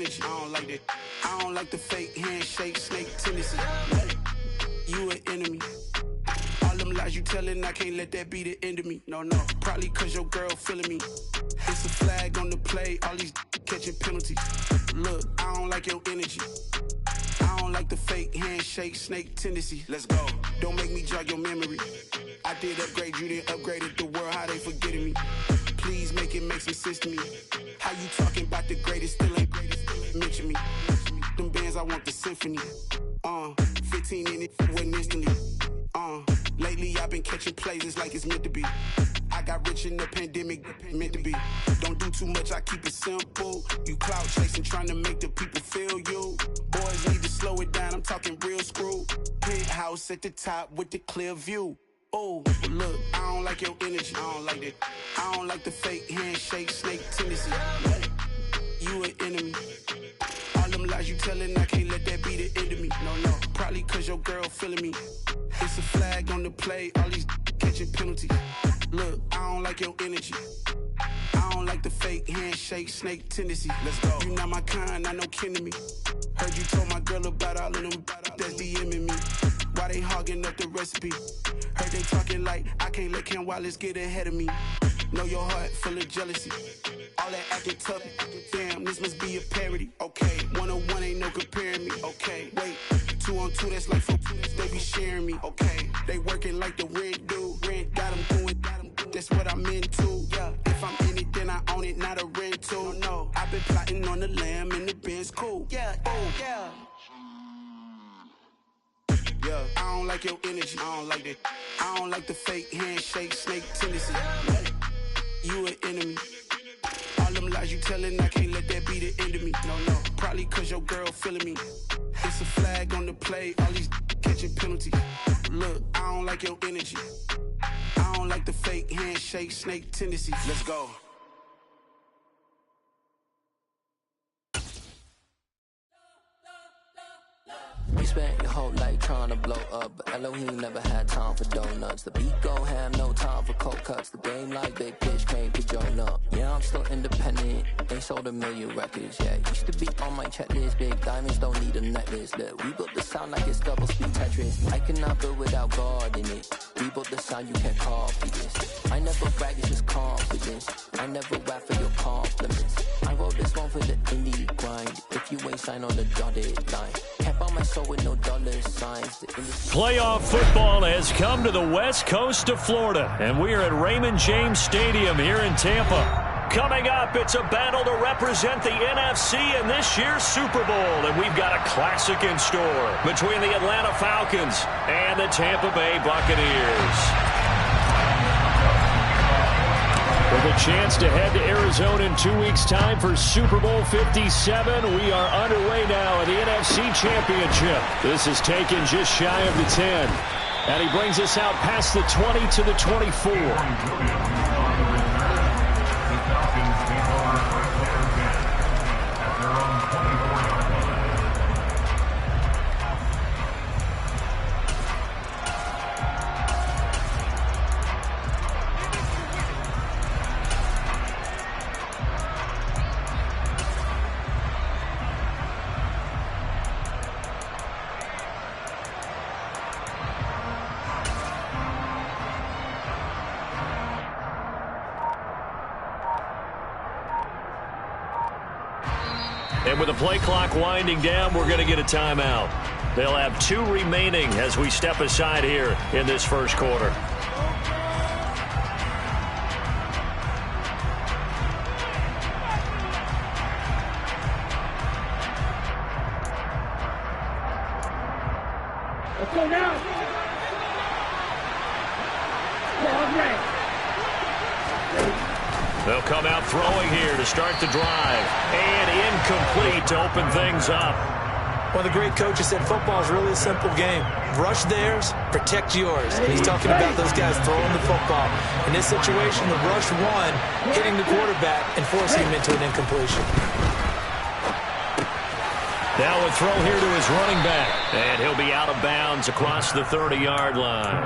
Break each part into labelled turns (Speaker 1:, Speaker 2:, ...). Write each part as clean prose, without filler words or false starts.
Speaker 1: energy. I don't like that. I don't like the fake handshake, snake tendency. You an enemy. All them lies you telling, I can't let that be the end of me. No, probably cause your girl feeling me. It's a flag on the play, all these catching penalties. Look, I don't like your energy. I don't like the fake handshake, snake tendency. Let's go. Don't make me jog your memory. I did upgrade, you didn't upgrade it. The world, how they forgetting me. Please make it make some sense to me. How you talking about the greatest, still ain't mention me. Them bands, I want the symphony. 15 in it, went instantly. Lately I've been catching plays, it's like it's meant to be. I got rich in the pandemic, meant to be. Don't do too much, I keep it simple. You clout chasing, trying to make the people feel you. Boys need to slow it down, I'm talking real screw. Penthouse at the top with the clear view. Oh, look, I don't like your energy, I don't like that. I don't like the fake handshake, snake tendency. You an enemy. All them lies you telling, I can't let that be the end of me. No, probably cause your girl feeling me. It's a flag on the play, all these catching penalties. Look, I don't like your energy. I don't like the fake handshake, snake tendency. Let's go. You not my kind, I know kin to me. Heard you told my girl about all of them that's DMing me. Why they hogging up the recipe? Heard they talking like I can't let Ken Wallace get ahead of me. Know your heart full of jealousy. All that acting tough, damn, this must be a parody. Okay, 1-on-1 ain't no comparing me. Okay, wait, 2-on-2, that's like 4, they be sharing me. Okay, they working like the rent do. Rent got them going, that's what I'm into. Yeah, if I'm in it, then I own it, not a rental. No, I've been plotting on the lamb and the Benz cool. Yeah, oh, yeah. Yeah, I don't like your energy, I don't like that. I don't like the fake handshake, snake tendency. You an enemy. All them lies you telling, I can't let that be the end of me. No, probably cause your girl feeling me. It's a flag on the play, all these catching penalties. Look, I don't like your energy. I don't like the fake handshake, snake tendency. Let's go.
Speaker 2: You spent your whole life trying to blow up, but Elohim never had time for donuts. The beat go ham, no time for cold cuts. The game like big pitch, came to join up. Yeah, I'm still independent, they sold 1 million records. Yeah, used to be on my checklist, big diamonds don't need a necklace. Look, we built the sound like it's double speed Tetris. I cannot build without God in it. We built the sound, you can't copy this. I never brag, it's just confidence. I never rap for your compliments. I wrote this one for the indie grind. If you ain't signed on the dotted line, can't buy my soul with no dollar signs.
Speaker 3: Playoff football has come to the west coast of Florida, and we are at Raymond James Stadium here in Tampa. Coming up, it's a battle to represent the NFC in this year's Super Bowl, and we've got a classic in store between the Atlanta Falcons and the Tampa Bay Buccaneers. With a chance to head to Arizona in 2 weeks' time for Super Bowl 57, we are underway now in the NFC Championship. This is taken just shy of the 10. And he brings us out past the 20 to the 24. And with the play clock winding down, we're going to get a timeout. They'll have 2 remaining as we step aside here in this first quarter.
Speaker 4: Let's go now.
Speaker 3: They'll come out throwing here to start the drive. And incomplete to open things up.
Speaker 5: One of the great coaches said football is really a simple game. Rush theirs, protect yours. And he's talking about those guys throwing the football. In this situation, the rush one, hitting the quarterback and forcing him into an incompletion.
Speaker 3: Now a throw here to his running back. And he'll be out of bounds across the 30-yard line.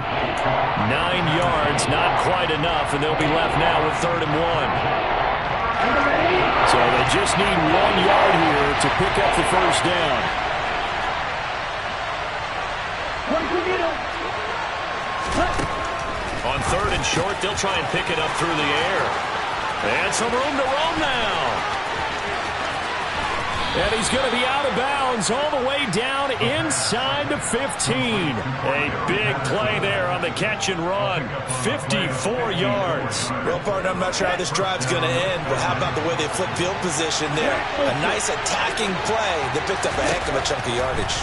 Speaker 3: 9 yards, not quite enough, and they'll be left now with 3rd and 1. So they just need 1 yard here to pick up the first down. On 3rd and short, they'll try and pick it up through the air. And some room to roam now. And he's going to be out of bounds all the way down inside the 15. A big play there on the catch and run. 54 yards.
Speaker 5: Well, partner, I'm not sure how this drive's going to end, but how about the way they flip field position there? A nice attacking play that picked up a heck of a chunk of yardage.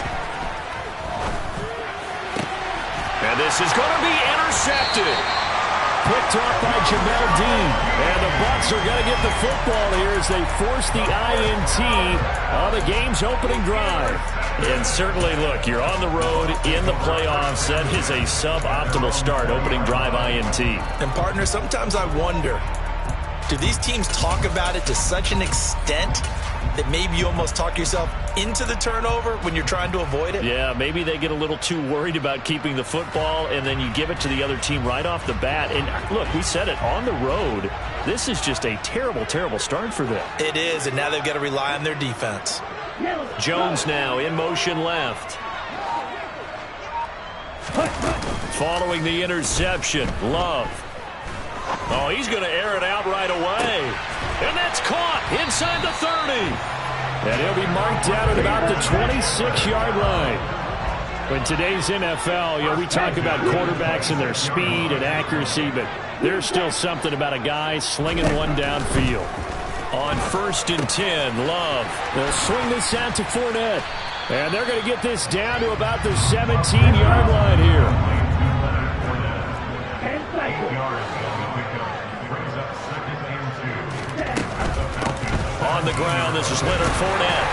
Speaker 3: And this is going to be intercepted. Picked off by Jamel Dean. And the Bucs are going to get the football here as they force the INT on the game's opening drive. And certainly, look, you're on the road in the playoffs. That is a suboptimal start, opening drive INT.
Speaker 5: And, partner, sometimes I wonder, do these teams talk about it to such an extent that maybe you almost talk yourself into the turnover when you're trying to avoid it?
Speaker 3: Yeah, maybe they get a little too worried about keeping the football, and then you give it to the other team right off the bat. And look, we said it, on the road, this is just a terrible, terrible start for them.
Speaker 5: It is, and now they've got to rely on their defense.
Speaker 3: Jones now in motion left. Following the interception, Love. Oh, he's going to air it out right away. And that's caught inside the 30. And he'll be marked down at about the 26-yard line. In today's NFL, we talk about quarterbacks and their speed and accuracy, but there's still something about a guy slinging one downfield. On 1st and 10, Love. They'll swing this out to Fournette. And they're going to get this down to about the 17-yard line here. On the ground, this is Leonard Fournette.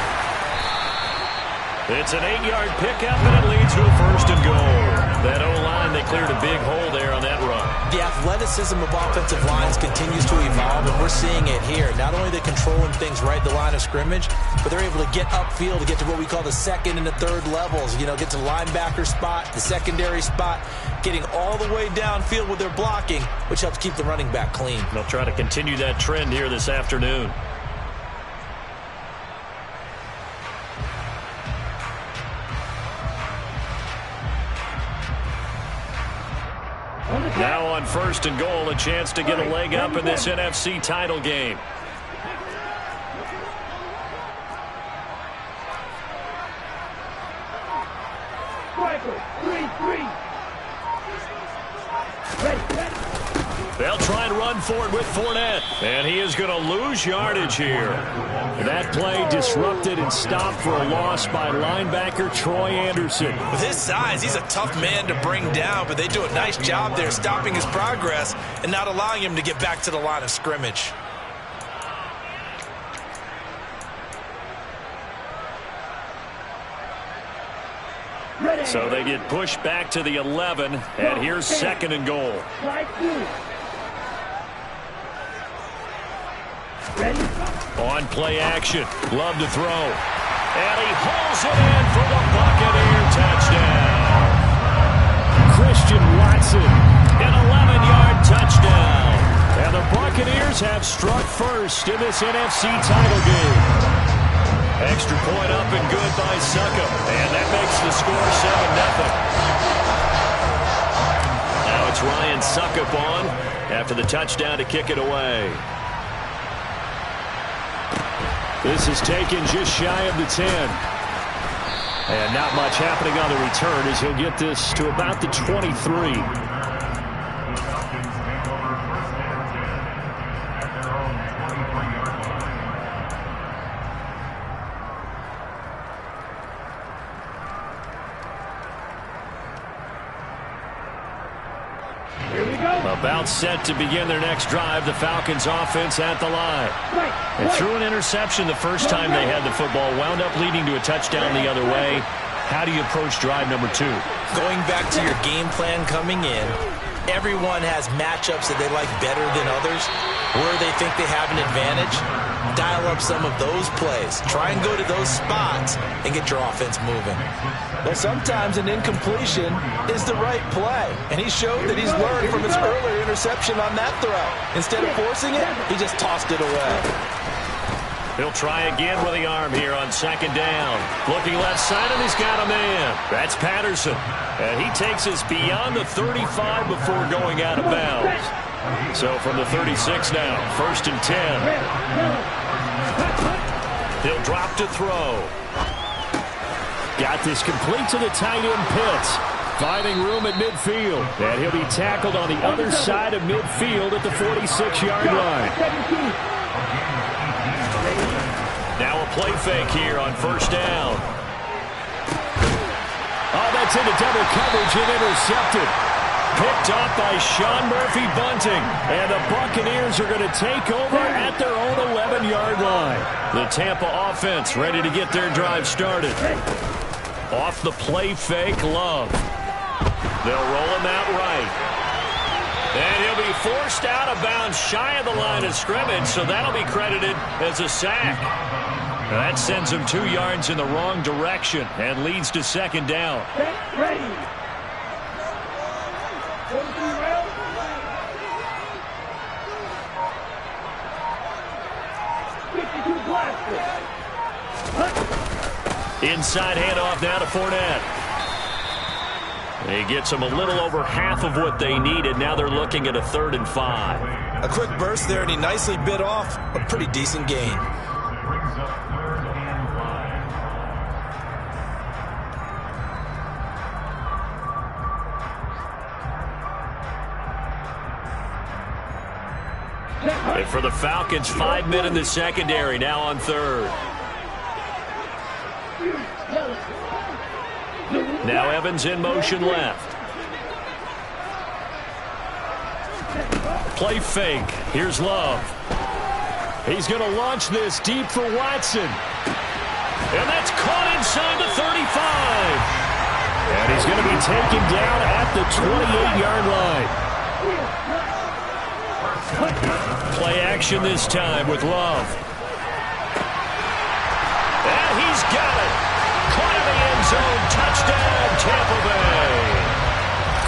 Speaker 3: It's an 8-yard pickup, and it leads to a 1st and goal. That O-line, they cleared a big hole there on that run.
Speaker 5: The athleticism of offensive lines continues to evolve, and we're seeing it here. Not only are they controlling things right at the line of scrimmage, but they're able to get upfield to get to what we call the 2nd and the 3rd levels. Get to the linebacker spot, the secondary spot, getting all the way downfield with their blocking, which helps keep the running back clean.
Speaker 3: They'll try to continue that trend here this afternoon. Now on 1st and goal, a chance to get a leg up in this NFC title game. They'll try and run for it with Fournette. And he is going to lose yardage here. That play disrupted and stopped for a loss by linebacker Troy Anderson.
Speaker 5: With his size, he's a tough man to bring down, but they do a nice job there stopping his progress and not allowing him to get back to the line of scrimmage.
Speaker 3: So they get pushed back to the 11, and here's 2nd and goal. On play action, Love to throw. And he hauls it in for the Buccaneer touchdown. Christian Watson, an 11-yard touchdown. And the Buccaneers have struck first in this NFC title game. Extra point up and good by Succop. And that makes the score 7-0. Now it's Ryan Succop on after the touchdown to kick it away. This is taken just shy of the 10. And not much happening on the return as he'll get this to about the 23. About set to begin their next drive. The Falcons offense at the line. And threw an interception the first time they had the football. Wound up leading to a touchdown the other way. How do you approach drive number 2?
Speaker 5: Going back to your game plan coming in, everyone has matchups that they like better than others, where they think they have an advantage. dial up some of those plays. Try and go to those spots and get your offense moving.
Speaker 4: Well, sometimes an incompletion is the right play, and he showed that he's learned from his earlier interception on that throw. Instead of forcing it, he just tossed it away.
Speaker 3: He'll try again with the arm here on second down. Looking left side, and he's got a man. That's Patterson. And he takes us beyond the 35 before going out of bounds. So from the 36 now, 1st and 10. He'll drop to throw. Got this complete to the tight end Pitts. Finding room at midfield. And he'll be tackled on the other side of midfield at the 46-yard line. Now a play fake here on 1st down. Oh, that's into double coverage and intercepted. Picked off by Sean Murphy-Bunting. And the Buccaneers are going to take over at their own 11-yard line. The Tampa offense ready to get their drive started. Off the play fake, Love. They'll roll him out right. And he'll be forced out of bounds shy of the line of scrimmage, so that'll be credited as a sack. That sends him 2 yards in the wrong direction and leads to 2nd down. Inside handoff now to Fournette. He gets them a little over half of what they needed. Now they're looking at a 3rd and 5.
Speaker 4: A quick burst there, and he nicely bit off a pretty decent gain.
Speaker 3: And for the Falcons, 5 men in the secondary, now on 3rd. Now Evans in motion left. Play fake. Here's Love. He's going to launch this deep for Watson. And that's caught inside the 35. And he's going to be taken down at the 28-yard line. Play action this time with Love. And he's got it. Caught in the end zone. Touchdown, Tampa Bay.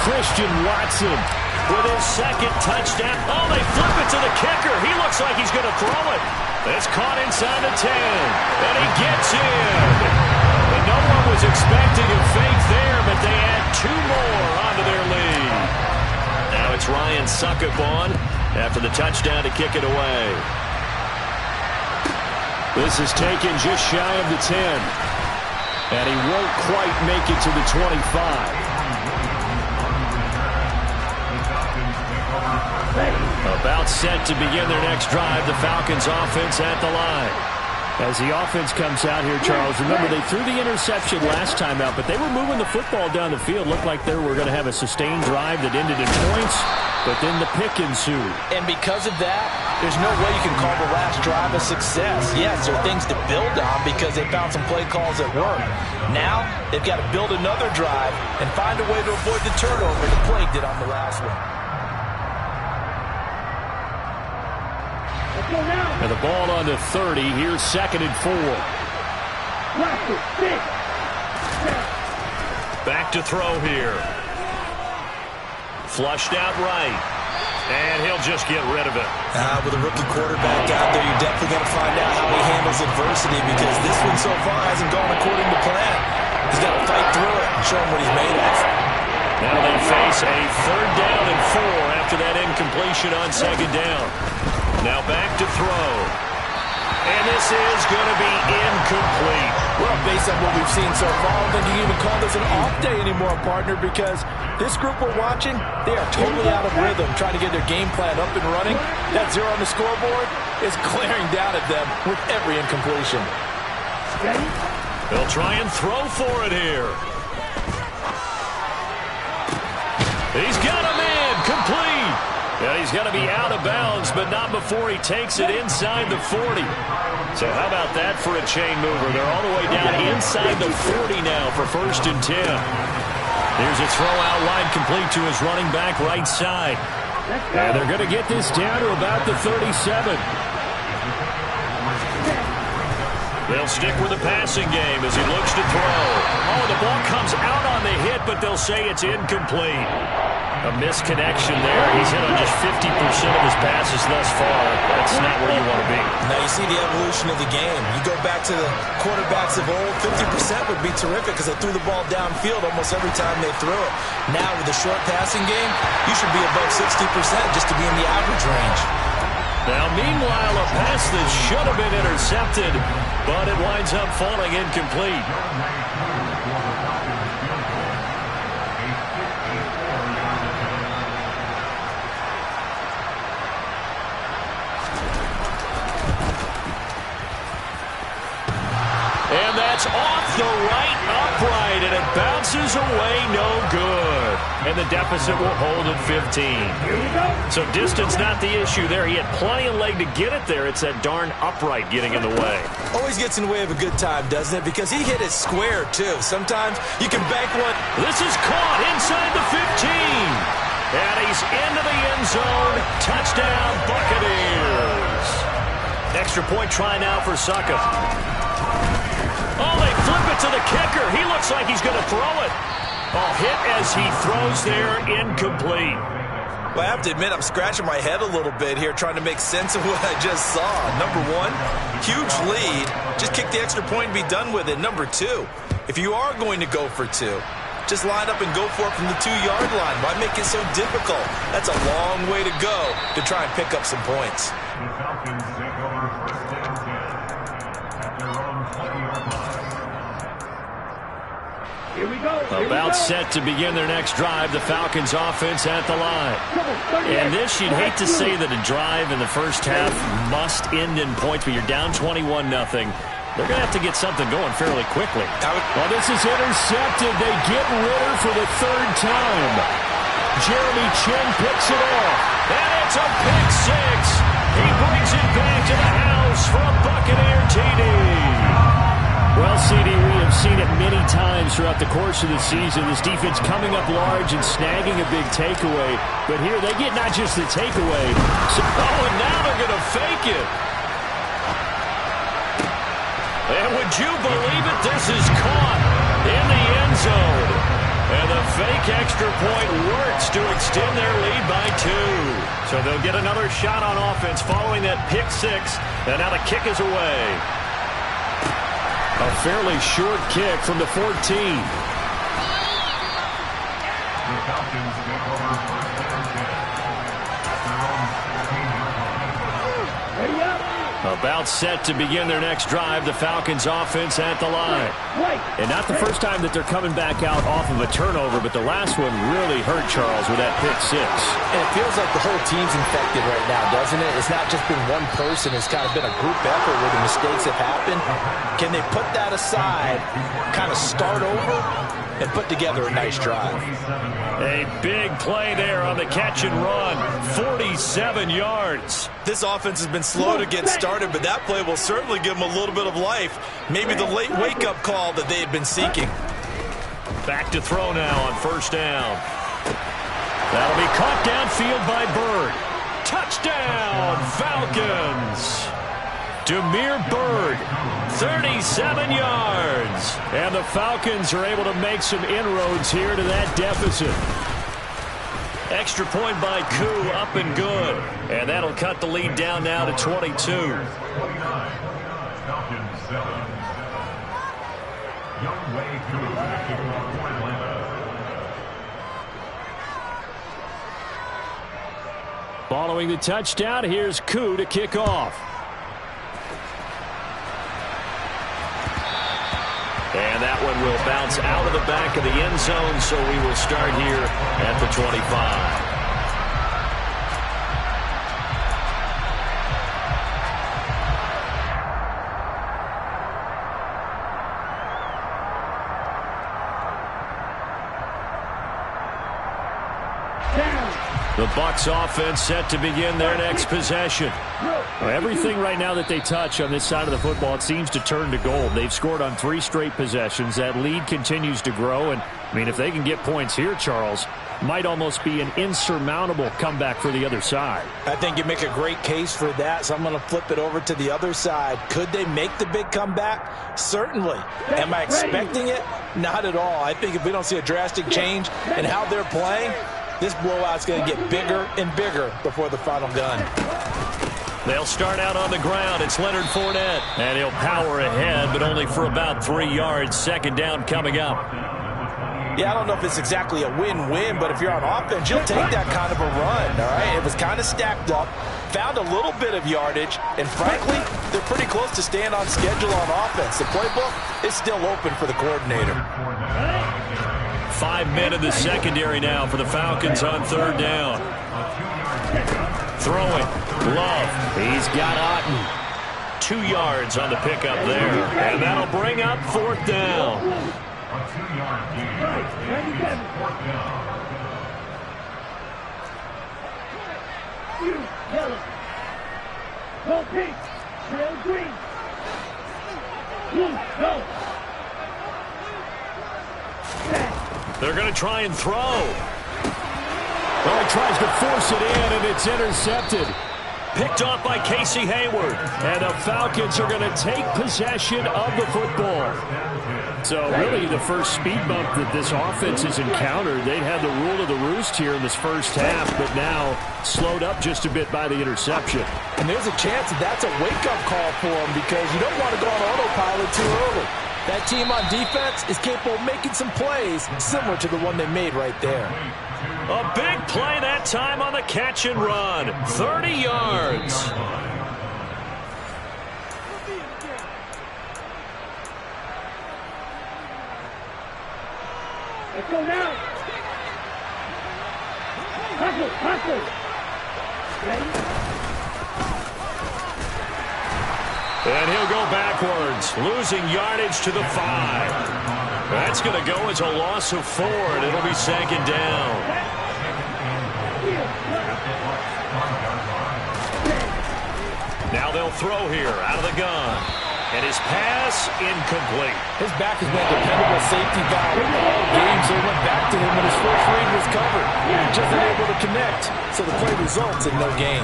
Speaker 3: Christian Watson with his 2nd touchdown. Oh, they flip it to the kicker. He looks like he's going to throw it. It's caught inside the 10. And he gets in. And no one was expecting a fake there, but they add 2 more onto their lead. Now it's Ryan Suckup on after the touchdown to kick it away. This is taken just shy of the 10. And he won't quite make it to the 25. About set to begin their next drive, the Falcons offense at the line. As the offense comes out here, Charles, remember they threw the interception last time out, but they were moving the football down the field. Looked like they were going to have a sustained drive that ended in points, but then the pick ensued.
Speaker 4: And because of that, there's no way you can call the last drive a success. Yes, there are things to build on because they found some play calls that work. Now, they've got to build another drive and find a way to avoid the turnover the play did on the last one.
Speaker 3: And the ball on the 30. Here's 2nd and 4. Back to throw here. Flushed out right. And he'll just get rid of it.
Speaker 4: With a rookie quarterback out there, you're definitely going to find out how he handles adversity because this one so far hasn't gone according to plan. He's got to fight through it and show him what he's made of.
Speaker 3: Now they face a 3rd down and 4 after that incompletion on 2nd down. Now back to throw. And this is going to be incomplete.
Speaker 4: Well, based on what we've seen so far, I don't think you can even call this an off day anymore, partner, because this group we're watching, they are totally out of rhythm, trying to get their game plan up and running. That 0 on the scoreboard is glaring down at them with every incompletion.
Speaker 3: They'll try and throw for it here. He's got him in. Complete. Yeah, he's going to be out of bounds, but not before he takes it inside the 40. So how about that for a chain mover? They're all the way down inside the 40 now for 1st and 10. Here's a throw out wide complete to his running back right side. And they're going to get this down to about the 37. They'll stick with the passing game as he looks to throw. Oh, the ball comes out on the hit, but they'll say it's incomplete. A misconnection there. He's hit on just 50% of his passes thus far. That's not where you want to be.
Speaker 5: Now you see the evolution of the game. You go back to the quarterbacks of old, 50% would be terrific because they threw the ball downfield almost every time they threw it. Now with the short passing game, you should be above 60% just to be in the average range.
Speaker 3: Now, meanwhile, a pass that should have been intercepted, but it winds up falling incomplete. And that's off the right upright, and it bounces away no good. And the deficit will hold at 15. So distance not the issue there. He had plenty of leg to get it there. It's that darn upright getting in the way.
Speaker 5: Always gets in the way of a good time, doesn't it? Because he hit it square, too. Sometimes you can bank one.
Speaker 3: This is caught inside the 15. And he's into the end zone. Touchdown, Buccaneers. Extra point try now for Suckup. Oh, they flip it to the kicker. He looks like he's going to throw it. Oh, hit as he throws there, incomplete.
Speaker 5: Well, I have to admit, I'm scratching my head a little bit here trying to make sense of what I just saw. Number one, huge lead. Just kick the extra point and be done with it. Number two, if you are going to go for two, just line up and go for it from the 2-yard line. Why make it so difficult? That's a long way to go to try and pick up some points.
Speaker 3: About set to begin their next drive, the Falcons offense at the line. And this, you'd hate to say that a drive in the first half must end in points, but you're down 21-0. They're going to have to get something going fairly quickly.
Speaker 4: Well, this is intercepted. They get Ritter for the third time. Jeremy Chin picks it off.
Speaker 3: And it's a pick six. He brings it back to the house for a Buccaneer TD.
Speaker 4: Well, CD, we have seen it many times throughout the course of the season. This defense coming up large and snagging a big takeaway. But here they get not just the takeaway.
Speaker 3: And now they're going to fake it. And would you believe it? This is caught in the end zone. And the fake extra point works to extend their lead by 2. So they'll get another shot on offense following that pick six. And now the kick is away.
Speaker 4: A fairly short kick from the 14.
Speaker 3: About set to begin their next drive, the Falcons offense at the line.
Speaker 4: And not the first time that they're coming back out off of a turnover, but the last one really hurt Charles with that pick six.
Speaker 6: And it feels like the whole team's infected right now, doesn't it? It's not just been one person. It's kind of been a group effort where the mistakes have happened. Can they put that aside, kind of start over, and put together a nice drive?
Speaker 3: A big play there on the catch and run. 47 yards.
Speaker 5: This offense has been slow to get started, but that play will certainly give them a little bit of life. Maybe the late wake-up call that they had been seeking.
Speaker 3: Back to throw now on first down. That'll be caught downfield by Bird. Touchdown, Falcons. Damiere Byrd, 37 yards.
Speaker 4: And the Falcons are able to make some inroads here to that deficit.
Speaker 3: Extra point by Koo, up and good. And that'll cut the lead down now to 22.
Speaker 4: Following the touchdown, here's Koo to kick off.
Speaker 3: And that one will bounce out of the back of the end zone, so we will start here at the 25. The Bucs offense set to begin their next possession.
Speaker 4: Everything right now that they touch on this side of the football, it seems to turn to gold. They've scored on 3 straight possessions. That lead continues to grow, and
Speaker 3: I mean, if they can get points here, Charles, might almost be an insurmountable comeback for the other side.
Speaker 4: I think you make a great case for that, so I'm going to flip it over to the other side. Could they make the big comeback? Certainly. Am I expecting it? Not at all. I think if we don't see a drastic change in how they're playing, this blowout's going to get bigger and bigger before the final gun.
Speaker 3: They'll start out on the ground. It's Leonard Fournette. And he'll power ahead, but only for about 3 yards. Second down coming up.
Speaker 4: Yeah, I don't know if it's exactly a win-win, but if you're on offense, you'll take that kind of a run, all right? It was kind of stacked up, found a little bit of yardage, and frankly, they're pretty close to staying on schedule on offense. The playbook is still open for the coordinator.
Speaker 3: 5 men in the secondary now for the Falcons on third down. Throwing. Love. He's got Otten. 2 yards on the pickup there. And that'll bring up fourth down.
Speaker 7: Yellow. Go pink. Trail green. Blue. Go.
Speaker 3: They're going to try and throw. Well, he tries to force it in, and it's intercepted. Picked off by Casey Hayward. And the Falcons are going to take possession of the football. So really the first speed bump that this offense has encountered. They'd had the rule of the roost here in this first half, but now slowed up just a bit by the interception.
Speaker 4: And there's a chance that that's a wake-up call for them because you don't want to go on autopilot too early. That team on defense is capable of making some plays similar to the one they made right there.
Speaker 3: A big play that time on the catch and run. 30 yards.
Speaker 7: Let's go now. Hustle, hustle. Ready?
Speaker 3: And he'll go backwards, losing yardage to the 5. That's going to go as a loss of 4, and it'll be second down. Now they'll throw here out of the gun. And his pass incomplete.
Speaker 4: His back has been a dependable safety valve all game, so he went back to him when his first read was covered. Just unable to connect, so the play results in no gain.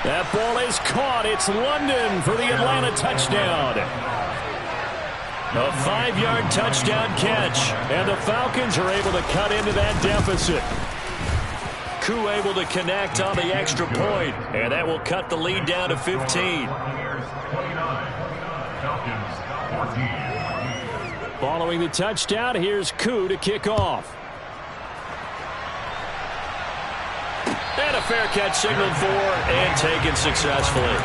Speaker 3: That ball is caught. It's London for the Atlanta touchdown. A 5-yard touchdown catch. And the Falcons are able to cut into that deficit. Koo able to connect on the extra point. And that will cut the lead down to 15. Following the touchdown, here's Koo to kick off. And a fair catch signaled for and taken successfully.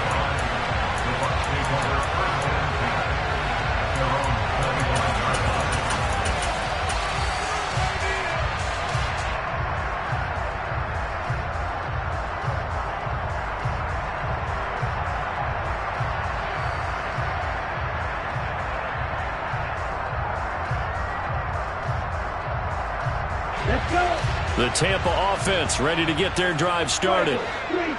Speaker 7: Let's go.
Speaker 3: The Tampa offense ready to get their drive started.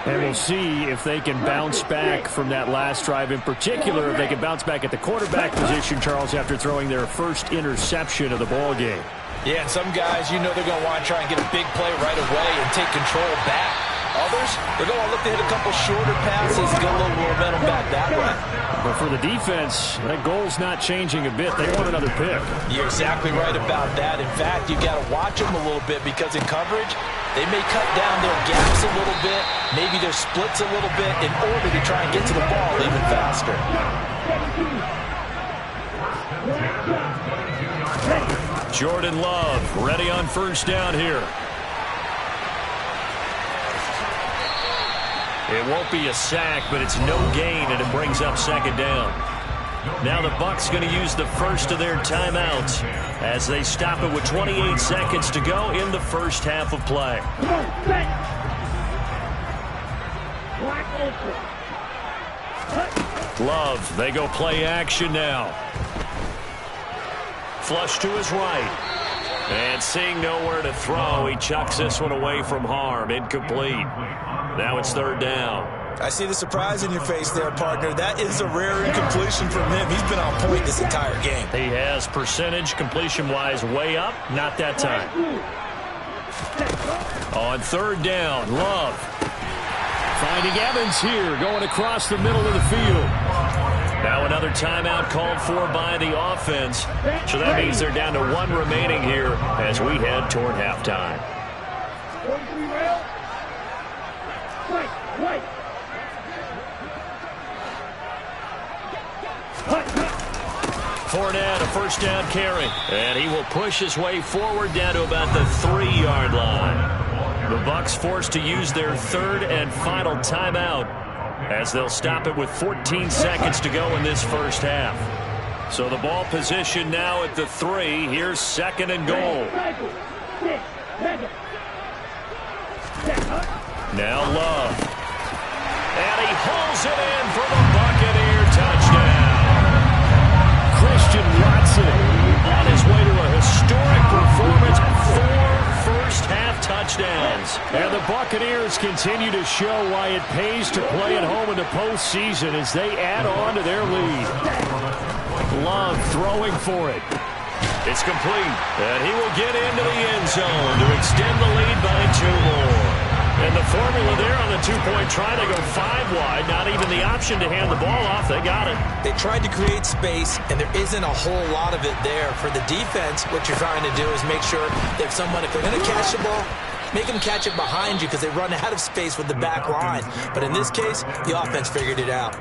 Speaker 3: And we'll see if they can bounce back from that last drive. In particular, if they can bounce back at the quarterback position, Charles, after throwing their first interception of the ball game.
Speaker 4: Yeah, and some guys, you know they're going to want to try and get a big play right away and take control back. Others, they're going to look to hit a couple shorter passes, get a little momentum back that way.
Speaker 3: But for the defense, that goal's not changing a bit. They want another pick.
Speaker 4: You're exactly right about that. In fact, you've got to watch them a little bit because in coverage, they may cut down their gaps a little bit, maybe their splits a little bit in order to try and get to the ball even faster.
Speaker 3: Jordan Love ready on first down here. It won't be a sack, but it's no gain, and it brings up second down. Now the Bucs going to use the first of their timeouts as they stop it with 28 seconds to go in the first half of play. Love, they go play action now. Flush to his right. And seeing nowhere to throw, he chucks this one away from harm. Incomplete. Now it's third down.
Speaker 5: I see the surprise in your face there, partner. That is a rare incompletion from him. He's been on point this entire game.
Speaker 3: He has percentage completion-wise way up. Not that time. On third down, Love. Finding Evans here, going across the middle of the field. Now another timeout called for by the offense. So that means they're down to 1 remaining here as we head toward halftime. Fournette, a first down carry. And he will push his way forward down to about the 3-yard line. The Bucs forced to use their third and final timeout as they'll stop it with 14 seconds to go in this first half. So the ball position now at the 3. Here's second and goal. Now Love. And he hauls it in for the Buccaneer touchdown. Christian Watson on his way to a historic performance. 4 first-half touchdowns. And the Buccaneers continue to show why it pays to play at home in the postseason as they add on to their lead. Love throwing for it. It's complete. And he will get into the end zone to extend the lead by 2 more. And the formula there on the 2-point try, they go 5 wide. Not even the option to hand the ball off. They got it.
Speaker 5: They tried to create space, and there isn't a whole lot of it there. For the defense, what you're trying to do is make sure that if they're going to catch the ball, make them catch it behind you because they run out of space with the back line. But in this case, the offense figured it out.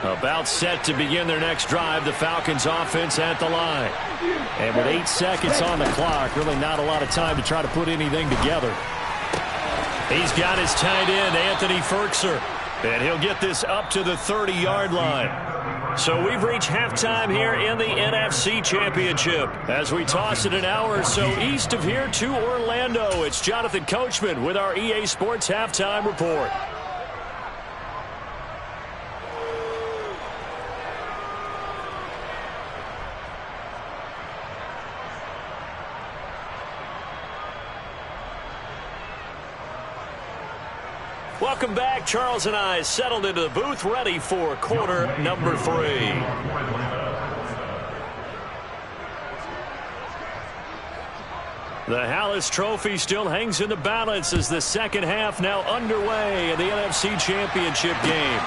Speaker 3: About set to begin their next drive, the Falcons offense at the line. And with 8 seconds on the clock, really not a lot of time to try to put anything together. He's got his tight end, Anthony Ferkser. And he'll get this up to the 30-yard line. So we've reached halftime here in the NFC Championship. As we toss it an hour or so east of here to Orlando, it's Jonathan Coachman with our EA Sports Halftime Report. Welcome back. Charles and I settled into the booth, ready for quarter number 3. The Hallis Trophy still hangs in the balance as the second half now underway in the NFC Championship game.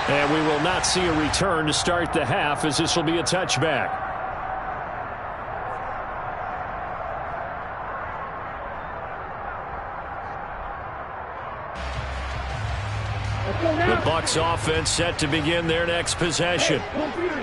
Speaker 3: And we will not see a return to start the half as this will be a touchback. The Bucs offense set to begin their next possession.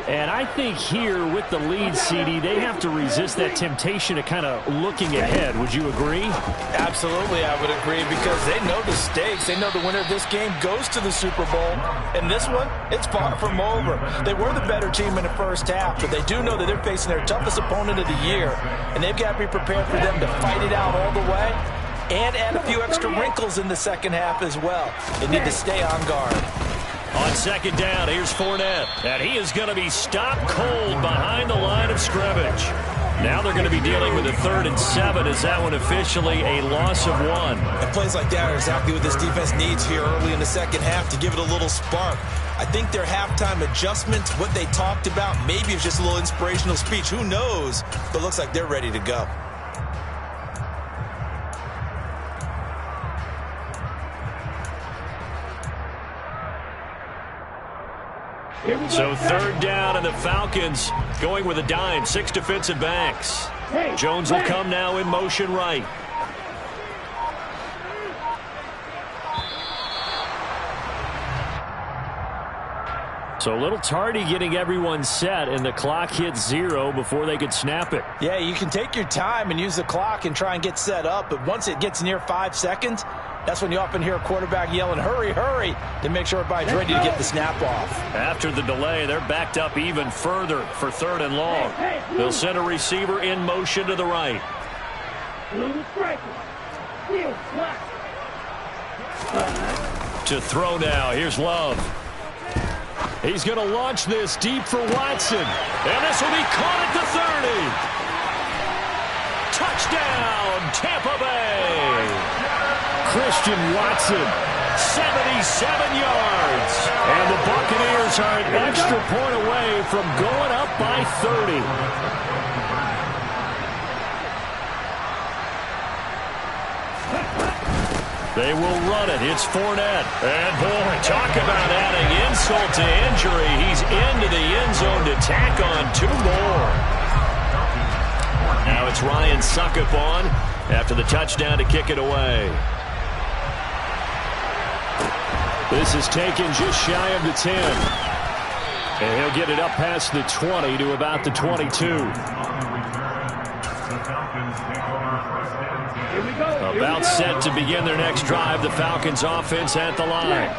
Speaker 3: And I think here with the lead, CD, they have to resist that temptation of kind of looking ahead. Would you agree?
Speaker 4: Absolutely, I would agree, because they know the stakes. They know the winner of this game goes to the Super Bowl. And this one, it's far from over. They were the better team in the first half, but they do know that they're facing their toughest opponent of the year. And they've got to be prepared for them to fight it out all the way and add a few extra wrinkles in the second half as well. They need to stay on guard.
Speaker 3: On second down, here's Fournette. And he is going to be stopped cold behind the line of scrimmage. Now they're going to be dealing with a 3rd and 7. Is that one officially a loss of 1?
Speaker 5: And plays like that are exactly what this defense needs here early in the second half to give it a little spark. I think their halftime adjustments, what they talked about, maybe it's just a little inspirational speech. Who knows? But it looks like they're ready to go.
Speaker 3: So 3rd down, and the Falcons going with a dime. 6 defensive backs. Jones will come now in motion right. So a little tardy getting everyone set, and the clock hits 0 before they could snap it.
Speaker 4: Yeah, you can take your time and use the clock and try and get set up, but once it gets near 5 seconds, that's when you often hear a quarterback yelling, hurry, hurry, to make sure everybody's ready to get the snap off.
Speaker 3: After the delay, they're backed up even further for 3rd and long. They'll send a receiver in motion to the right. To throw now, here's Love. He's going to launch this deep for Watson. And this will be caught at the 30. Touchdown, Tampa Bay! Christian Watson, 77 yards. And the Buccaneers are an extra point away from going up by 30. They will run it. It's Fournette. And, boy, talk about adding insult to injury. He's into the end zone to tack on 2 more. Now it's Ryan Suckup on after the touchdown to kick it away. This is taken just shy of the 10. And he'll get it up past the 20 to about the 22. About set to begin their next drive. The Falcons offense at the line.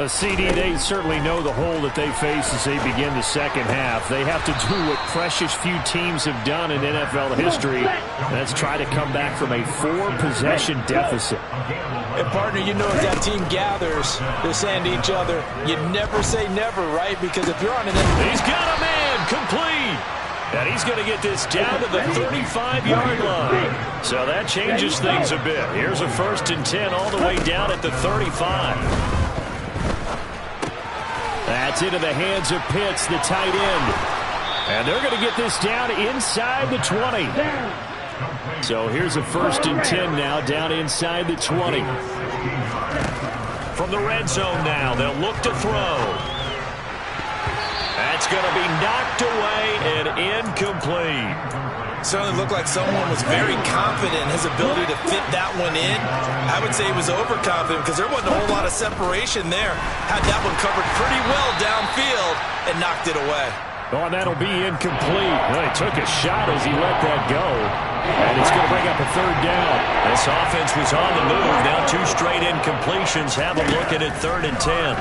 Speaker 3: CD, they certainly know the hole that they face as they begin the second half. They have to do what precious few teams have done in NFL history. That's try to come back from a 4-possession deficit.
Speaker 5: And partner, you know, as that team gathers, they're saying to each other, you never say never, right? Because if you're on an end,
Speaker 3: he's got a man complete. And he's going to get this down to the 35-yard line. So that changes things a bit. Here's a 1st and 10 all the way down at the 35. That's into the hands of Pitts, the tight end. And they're going to get this down inside the 20. So here's a 1st and 10 now down inside the 20. From the red zone now, they'll look to throw. That's going to be knocked away and incomplete.
Speaker 5: Certainly looked like someone was very confident in his ability to fit that one in. I would say he was overconfident because there wasn't a whole lot of separation there. Had that one covered pretty well downfield and knocked it away.
Speaker 3: Oh, and that'll be incomplete. Well, he took a shot as he let that go. And it's going to bring up a 3rd down. This offense was on the move. Now 2 straight incompletions. Have them looking at 3rd and 10.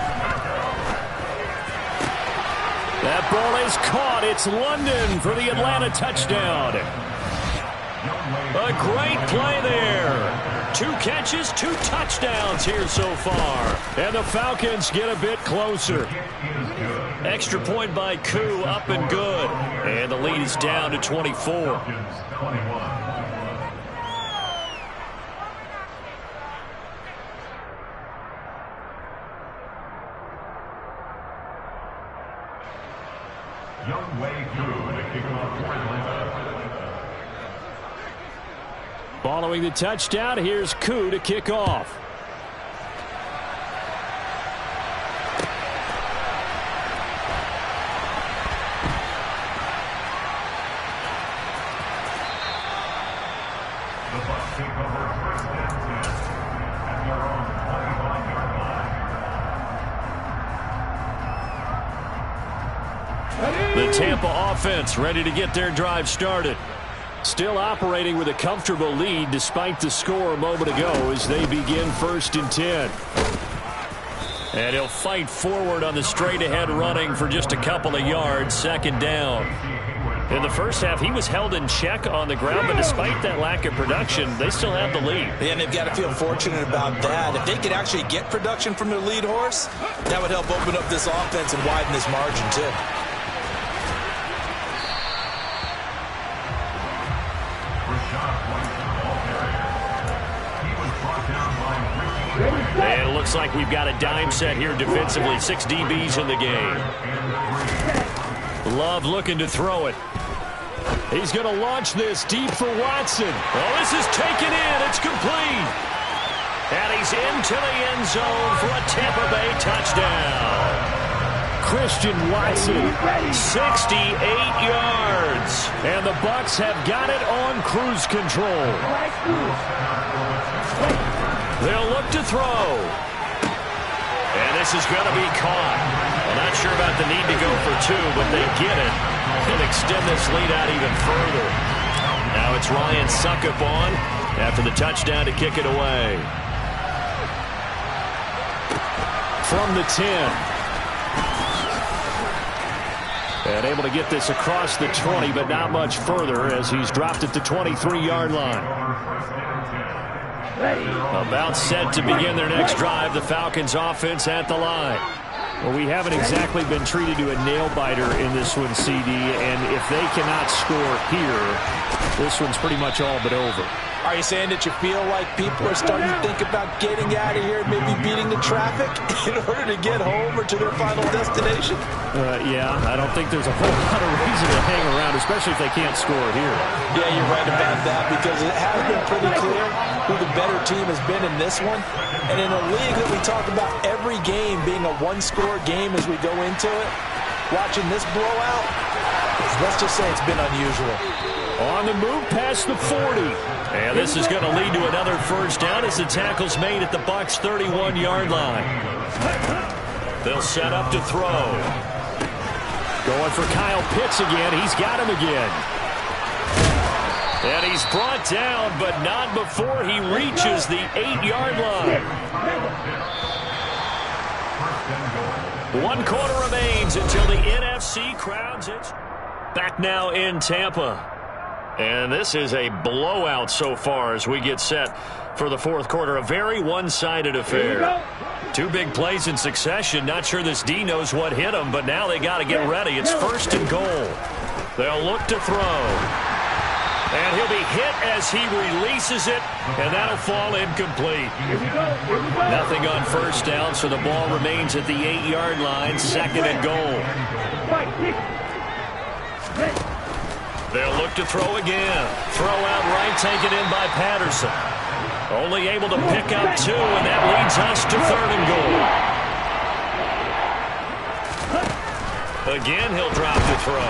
Speaker 3: That ball is caught. It's London for the Atlanta touchdown. A great play there. 2 catches, 2 touchdowns here so far. And the Falcons get a bit closer. Extra point by Koo, up and good. And the lead is down to 24. Following the touchdown, here's Koo to kick off. The Tampa offense ready to get their drive started. Still operating with a comfortable lead despite the score a moment ago as they begin 1st and 10. And he'll fight forward on the straight-ahead running for just a couple of yards, 2nd down. In the first half, he was held in check on the ground, but despite that lack of production, they still have the lead.
Speaker 5: And they've got to feel fortunate about that. If they could actually get production from their lead horse, that would help open up this offense and widen this margin, too.
Speaker 3: And it looks like we've got a dime set here defensively. 6 DBs in the game. Love looking to throw it. He's going to launch this deep for Watson. Oh, this is taken in. It's complete. And he's into the end zone for a Tampa Bay touchdown. Christian Watson, 68 yards. And the Bucs have got it on cruise control. They'll look to throw. And this is going to be caught. I'm not sure about the need to go for 2, but they get it and extend this lead out even further. Now it's Ryan Suckup on after the touchdown to kick it away. From the 10. And able to get this across the 20, but not much further as he's dropped at the 23-yard line. About set to begin their next drive. The Falcons offense at the line. Well, we haven't exactly been treated to a nail-biter in this one, CD, and if they cannot score here, this one's pretty much all but over.
Speaker 4: Are you saying that you feel like people are starting to think about getting out of here, maybe beating the traffic in order to get home or to their final destination?
Speaker 3: Yeah, I don't think there's a whole lot of reason to hang around, especially if they can't score here.
Speaker 4: Yeah, you're right about that, because it has been pretty clear who the better team has been in this one. And in a league that we talk about every game being a one-score game as we go into it, watching this blowout, let's just say it's been unusual.
Speaker 3: On the move past the 40. And this is going to lead to another first down as the tackle's made at the Bucs' 31-yard line. They'll set up to throw. Going for Kyle Pitts again. He's got him again. And he's brought down, but not before he reaches the 8-yard line. 1 quarter remains until the NFC crowns it. Back now in Tampa. And this is a blowout so far as we get set for the fourth quarter. A very one-sided affair. 2 big plays in succession. Not sure this D knows what hit him, but now they got to get ready. It's 1st and goal. They'll look to throw. And he'll be hit as he releases it, and that'll fall incomplete. Nothing on first down, so the ball remains at the 8-yard line. 2nd and goal. They'll look to throw again. Throw out right, taken in by Patterson. Only able to pick up 2, and that leads us to 3rd and goal. Again, he'll drop the throw.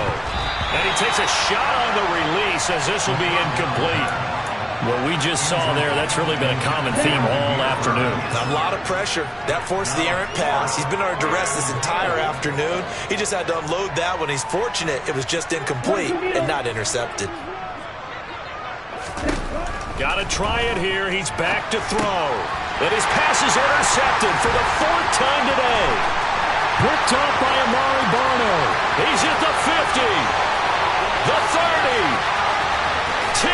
Speaker 3: And he takes a shot on the release as this will be incomplete. What we just saw there, that's really been a common theme all afternoon.
Speaker 5: A lot of pressure. That forced the errant pass. He's been under duress this entire afternoon. He just had to unload that one. He's fortunate it was just incomplete and not intercepted.
Speaker 3: Got to try it here. He's back to throw. And his pass is intercepted for the 4th time today. Picked off by Amari Barno. He's at the 50. The 30. 10, 5,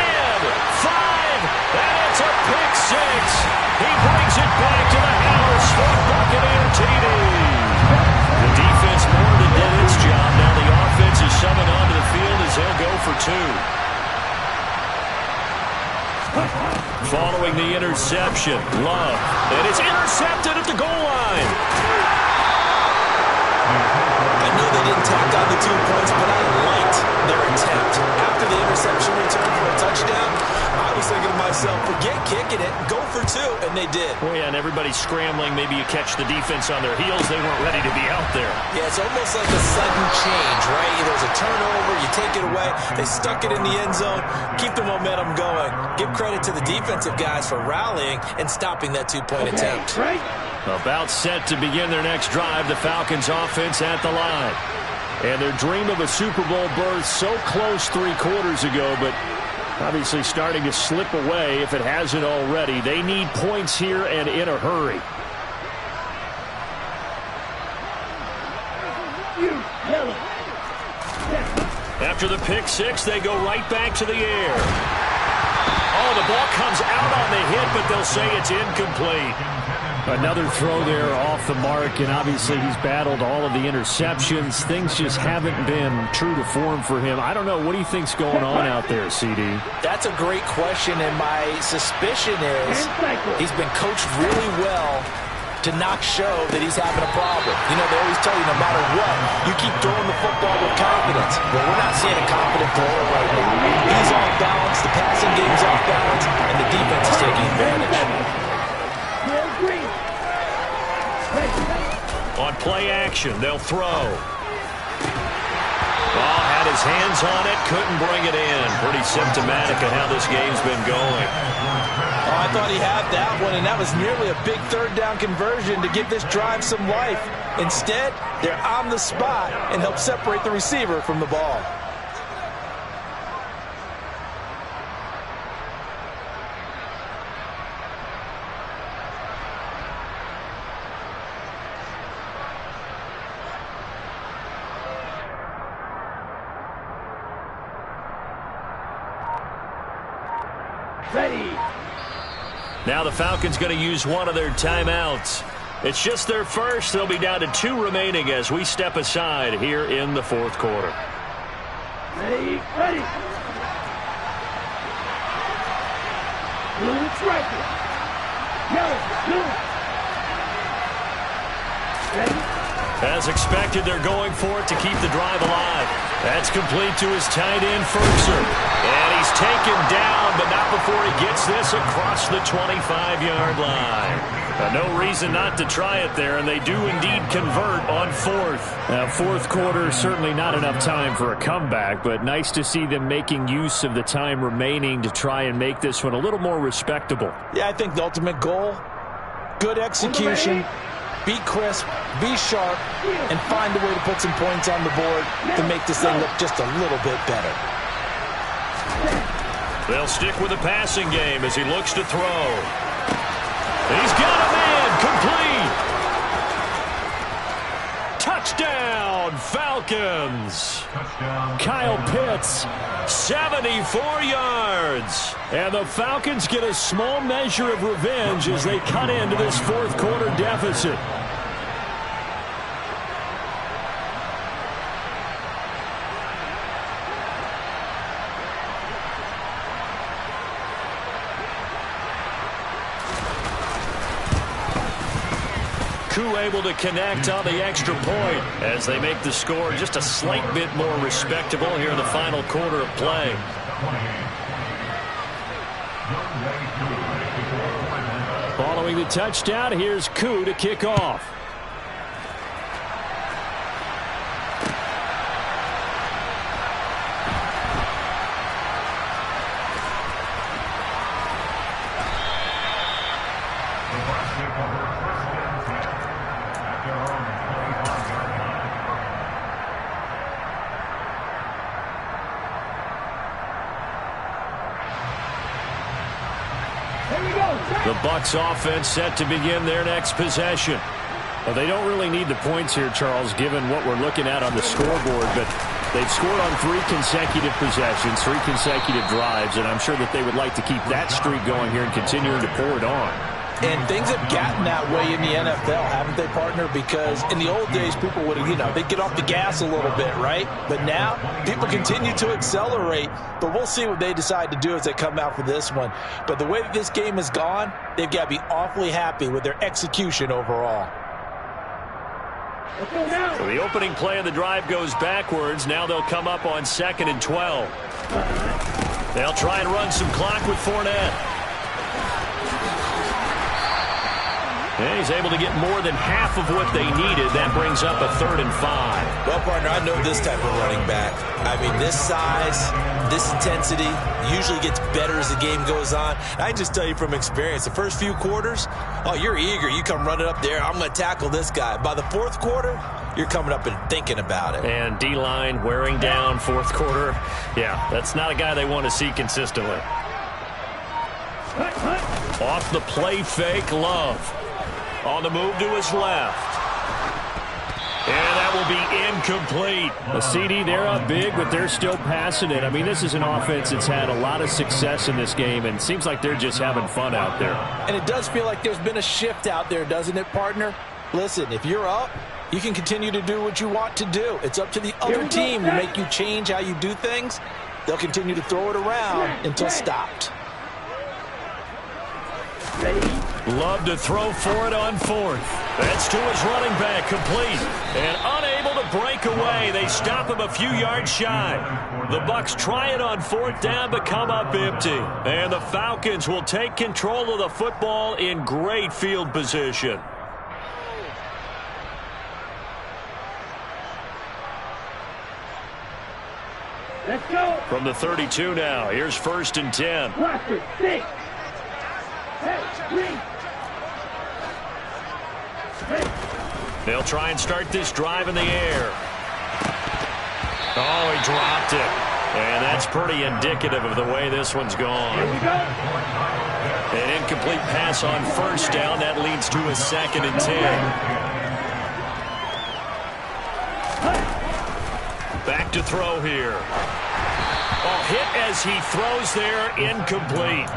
Speaker 3: and it's a pick 6. He brings it back to the house for Buccaneer TD. The defense more than did its job. Now the offense is summoned onto the field as they'll go for 2. Following the interception, Love, and it's intercepted at the goal line.
Speaker 5: I know they didn't tack on the 2 points, but I liked their attempt. After the interception return for a touchdown, I was thinking to myself, forget kicking it, go for 2, and they did.
Speaker 3: Oh, yeah, and everybody's scrambling. Maybe you catch the defense on their heels. They weren't ready to be out there.
Speaker 5: Yeah, it's almost like a sudden change, right? There's a turnover, you take it away. They stuck it in the end zone. Keep the momentum going. Give credit to the defensive guys for rallying and stopping that 2-point attempt.
Speaker 7: Right.
Speaker 3: About set to begin their next drive, the Falcons offense at the line. And their dream of a Super Bowl berth so close 3 quarters ago, but obviously starting to slip away if it hasn't already. They need points here and in a hurry. After the pick 6, they go right back to the air. Oh, the ball comes out on the hit, but they'll say it's incomplete. Another throw there off the mark, and obviously he's battled all of the interceptions. Things just haven't been true to form for him. I don't know. What do you think's going on out there, CD?
Speaker 4: That's a great question, and my suspicion is he's been coached really well to not show that he's having a problem. You know, they always tell you no matter what, you keep throwing the football with confidence. Well, we're not seeing a confident thrower right now. He's off balance, the passing game's off balance, and the defense is taking advantage.
Speaker 3: On play action, they'll throw. Ball had his hands on it, couldn't bring it in. Pretty symptomatic of how this game's been going.
Speaker 4: Oh, I thought he had that one, and that was nearly a big 3rd down conversion to give this drive some life. Instead, they're on the spot and help separate the receiver from the ball.
Speaker 7: Ready.
Speaker 3: Now the Falcons going to use one of their timeouts. It's just their first. They'll be down to 2 remaining as we step aside here in the fourth quarter.
Speaker 7: Ready, ready. Blue striker. Yellow, blue. Ready.
Speaker 3: As expected, they're going for it to keep the drive alive. That's complete to his tight end, Ferguson. And he's taken down, but not before he gets this across the 25-yard line. No reason not to try it there, and they do indeed convert on fourth.
Speaker 8: Fourth quarter, certainly not enough time for a comeback, but nice to see them making use of the time remaining to try and make this one a little more respectable.
Speaker 6: Yeah, I think the ultimate goal, good execution, be crisp, be sharp, and find a way to put some points on the board to make this thing look just a little bit better.
Speaker 3: They'll stick with the passing game as he looks to throw. He's got a man, complete. Touchdown, Falcons.
Speaker 8: Kyle Pitts,
Speaker 3: 74 yards.
Speaker 8: and the Falcons get a small measure of revenge as they cut into this fourth quarter deficit.
Speaker 3: Able to connect on the extra point as they make the score just a slight bit more respectable here in the final quarter of play.
Speaker 8: Following the touchdown, here's Koo to kick off.
Speaker 3: The Bucs offense set to begin their next possession.
Speaker 8: Well, they don't really need the points here, Charles, given what we're looking at on the scoreboard, but they've scored on 3 consecutive possessions, 3 consecutive drives, and I'm sure that they would like to keep that streak going here and continuing to pour it on.
Speaker 6: And things have gotten that way in the NFL, haven't they, partner? Because in the old days, people would, they'd get off the gas a little bit, right? But now, people continue to accelerate. But we'll see what they decide to do as they come out for this one. But the way that this game has gone, they've got to be awfully happy with their execution overall.
Speaker 3: So the opening play of the drive goes backwards. Now they'll come up on 2nd and 12. They'll try and run some clock with Fournette. And he's able to get more than half of what they needed. That brings up a 3rd and 5.
Speaker 5: Well, partner, I know this type of running back. I mean, this size, this intensity usually gets better as the game goes on. I can just tell you from experience, the first few quarters, oh, you're eager. You come running up there, I'm going to tackle this guy. By the fourth quarter, you're coming up and thinking about it.
Speaker 3: And D-line wearing down fourth quarter. Yeah, that's not a guy they want to see consistently. Off the play fake, Love. On the move to his left. And that will be incomplete.
Speaker 8: A CD, they're up big, but they're still passing it. I mean, this is an offense that's had a lot of success in this game, and it seems like they're just having fun out there.
Speaker 6: And it does feel like there's been a shift out there, doesn't it, partner? Listen, if you're up, you can continue to do what you want to do. It's up to the other team to make you change how you do things. They'll continue to throw it around until stopped.
Speaker 3: Love to throw for it on 4th. That's to his running back, complete. And unable to break away. They stop him a few yards shy. The Bucs try it on 4th down, but come up empty. And the Falcons will take control of the football in great field position.
Speaker 7: Let's go.
Speaker 3: From the 32 now, here's 1st and 10.
Speaker 7: Roster 6. Hey, green.
Speaker 3: They'll try and start this drive in the air. Oh, he dropped it. And that's pretty indicative of the way this one's gone.
Speaker 7: Here we go.
Speaker 3: An incomplete pass on 1st down. That leads to a 2nd and 10. Back to throw here. Oh, hit as he throws there, incomplete.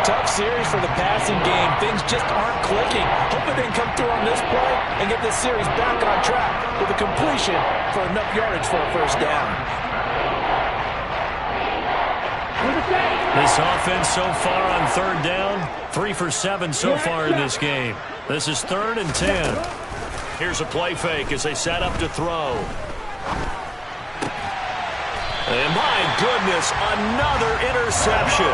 Speaker 4: Tough series for the passing game. Things just aren't clicking. Hoping they can come through on this play and get this series back on track with a completion for enough yardage for a first down.
Speaker 3: This offense so far on third down, 3 for 7 so far in this game. This is 3rd and 10. Here's a play fake as they set up to throw. And my goodness, another interception.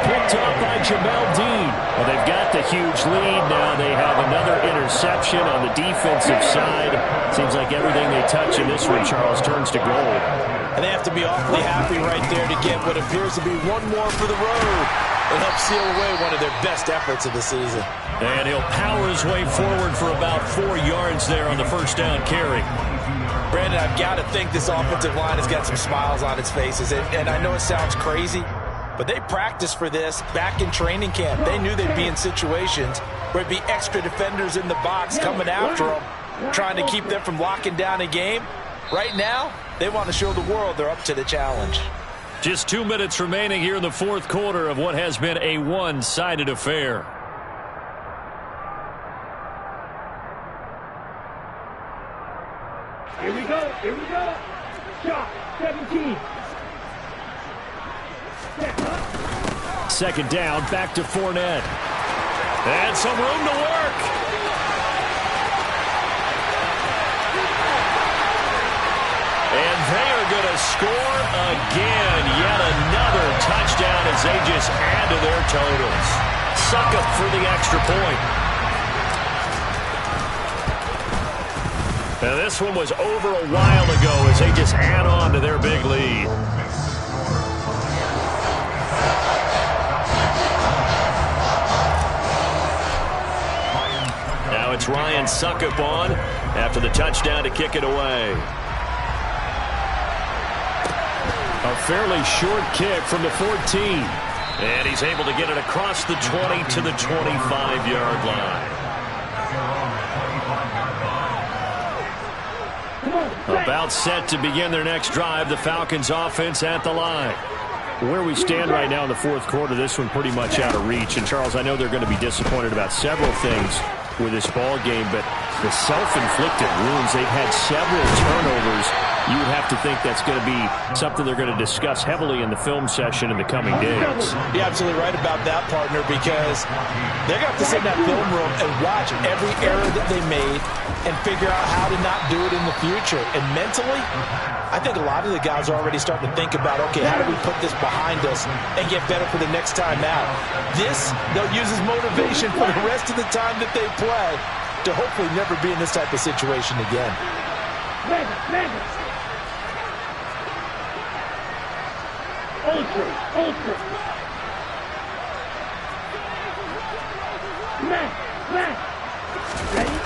Speaker 3: Picked up by Jamel Dean. Well, they've got the huge lead now. They have another interception on the defensive side. Seems like everything they touch in this one, Charles, turns to gold.
Speaker 4: And they have to be awfully happy right there to get what appears to be one more for the road. It helps seal away one of their best efforts of the season.
Speaker 3: And he'll power his way forward for about 4 yards there on the first down carry.
Speaker 4: Brandon, I've got to think this offensive line has got some smiles on its faces. And I know it sounds crazy, but they practiced for this back in training camp. They knew they'd be in situations where it'd be extra defenders in the box coming after them, trying to keep them from locking down a game. Right now, they want to show the world they're up to the challenge.
Speaker 3: Just 2 minutes remaining here in the fourth quarter of what has been a one-sided affair.
Speaker 7: Here we go. Shot, 17.
Speaker 3: Second down, back to Fournette. And some room to work. And they are going to score again. Yet another touchdown as they just add to their totals. Succop for the extra point. Now this one was over a while ago as they just add on to their big lead. Now it's Ryan Succop on after the touchdown to kick it away. A fairly short kick from the 14. And he's able to get it across the 20 to the 25-yard line. About set to begin their next drive, the Falcons offense at the line. Where we stand right now in the fourth quarter, this one pretty much out of reach. And, Charles, I know they're going to be disappointed about several things with this ball game, but the self-inflicted wounds, they've had several turnovers. You would have to think that's going to be something they're going to discuss heavily in the film session in the coming days.
Speaker 4: You're absolutely right about that, partner, because they're going to have to sit in that film room and watch every error that they made and figure out how to not do it in the future. And mentally, I think a lot of the guys are already starting to think about, okay, how do we put this behind us and get better for the next time out? This, they'll use as motivation for the rest of the time that they play to hopefully never be in this type of situation again.
Speaker 7: Ultra. Ready?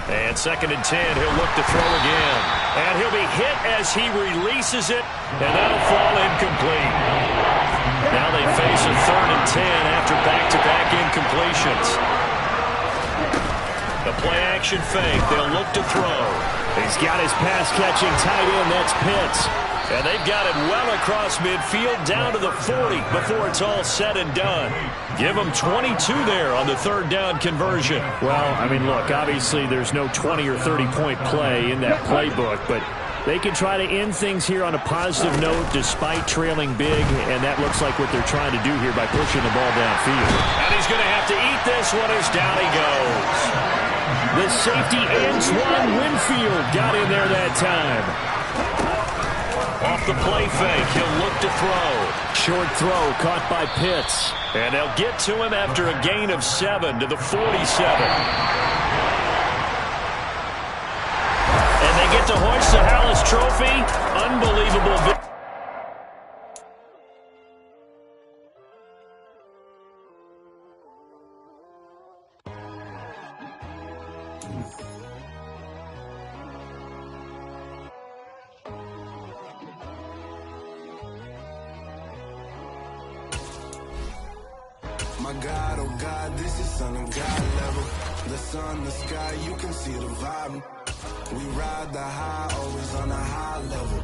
Speaker 3: And 2nd and 10, he'll look to throw again. And he'll be hit as he releases it, and that'll fall incomplete. Now they face a 3rd and 10 after back-to-back incompletions. The play-action fake, they'll look to throw. He's got his pass-catching tight end, that's Pitts. And they've got it well across midfield down to the 40 before it's all said and done. Give them 22 there on the 3rd down conversion.
Speaker 8: Well, I mean, look, obviously there's no 20 or 30-point play in that playbook, but they can try to end things here on a positive note despite trailing big, and that looks like what they're trying to do here by pushing the ball downfield.
Speaker 3: And he's going to have to eat this one as down he goes.
Speaker 8: The safety, Antoine Winfield, got in there that time.
Speaker 3: Off the play fake, he'll look to throw.
Speaker 8: Short throw caught by Pitts.
Speaker 3: And they'll get to him after a gain of 7 to the 47. And they get to hoist the Hallis Trophy. Unbelievable victory.
Speaker 1: My God, oh God, this is Son of God level. The sun, the sky, you can see the vibe. We ride the high, always on a high level.